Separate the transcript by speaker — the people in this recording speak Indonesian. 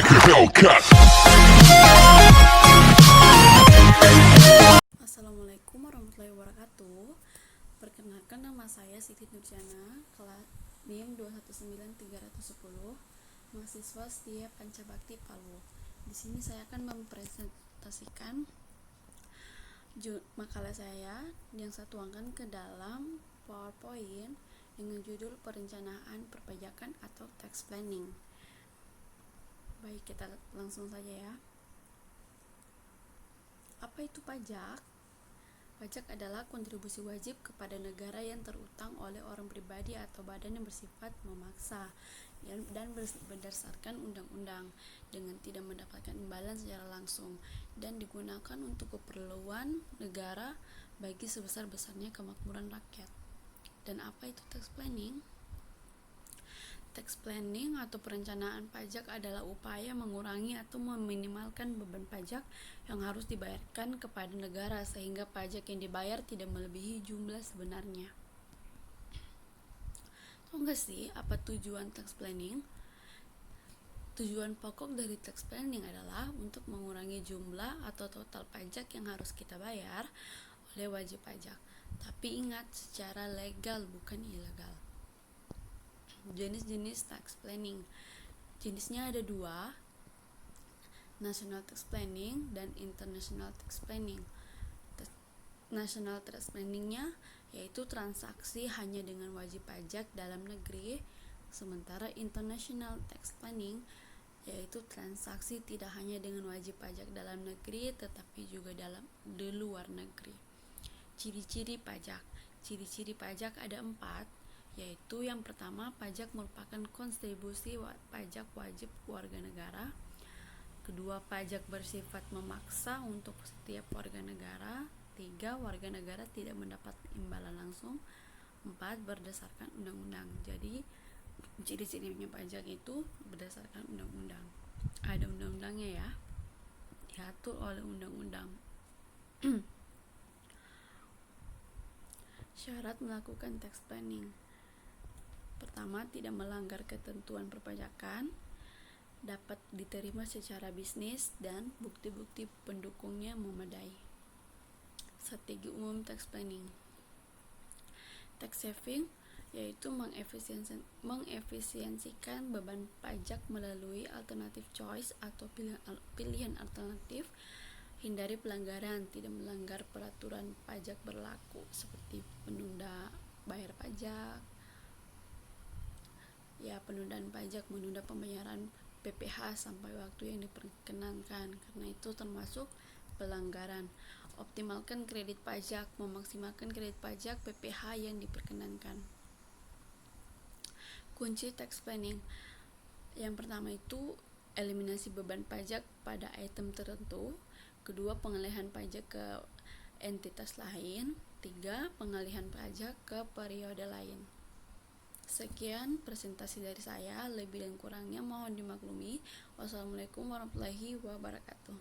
Speaker 1: like a Hellcat.
Speaker 2: Assalamualaikum warahmatullahi wabarakatuh. Perkenalkan, nama saya Siti Nurjana, kelas NIM 219310, mahasiswa setia Pancabakti Palu. Di sini saya akan mempresentasikan makalah saya yang saya tuangkan ke dalam PowerPoint dengan judul Perencanaan Perpajakan atau Tax Planning. Baik, kita langsung saja ya. Apa itu pajak? Pajak adalah kontribusi wajib kepada negara yang terutang oleh orang pribadi atau badan yang bersifat memaksa dan berdasarkan undang-undang dengan tidak mendapatkan imbalan secara langsung dan digunakan untuk keperluan negara bagi sebesar-besarnya kemakmuran rakyat. Dan apa itu tax planning? Tax planning atau perencanaan pajak adalah upaya mengurangi atau meminimalkan beban pajak yang harus dibayarkan kepada negara sehingga pajak yang dibayar tidak melebihi jumlah sebenarnya. Tahu nggak sih apa tujuan tax planning? Tujuan pokok dari tax planning adalah untuk mengurangi jumlah atau total pajak yang harus kita bayar oleh wajib pajak. Tapi ingat, secara legal bukan ilegal. Jenis-jenis tax planning. Jenisnya ada dua, national tax planning dan international tax planning. National tax planningnya yaitu transaksi hanya dengan wajib pajak dalam negeri, sementara international tax planning yaitu transaksi tidak hanya dengan wajib pajak dalam negeri tetapi juga di luar negeri. Ciri-ciri pajak. Ciri-ciri pajak ada 4, yaitu yang pertama, pajak merupakan kontribusi pajak wajib warga negara. Kedua, pajak bersifat memaksa untuk setiap warga negara. 3, warga negara tidak mendapat imbalan langsung. 4, berdasarkan undang-undang. Jadi ciri-cirinya pajak itu berdasarkan undang-undang. Ada undang-undangnya ya, diatur oleh undang-undang. Syarat melakukan tax planning. Pertama, tidak melanggar ketentuan perpajakan, dapat diterima secara bisnis, dan bukti-bukti pendukungnya memadai. Strategi umum tax planning. Tax saving yaitu mengefisiensikan beban pajak melalui alternative choice atau pilihan alternatif. Hindari pelanggaran, tidak melanggar peraturan pajak berlaku seperti penunda bayar pajak, penundaan pajak, menunda pembayaran PPh sampai waktu yang diperkenankan, karena itu termasuk pelanggaran. Optimalkan kredit pajak, memaksimalkan kredit pajak PPh yang diperkenankan. Kunci tax planning. Yang pertama itu eliminasi beban pajak pada item tertentu. Kedua, pengalihan pajak ke entitas lain. 3, pengalihan pajak ke periode lain. Sekian presentasi dari saya, lebih dan kurangnya mohon dimaklumi. Wassalamualaikum warahmatullahi wabarakatuh.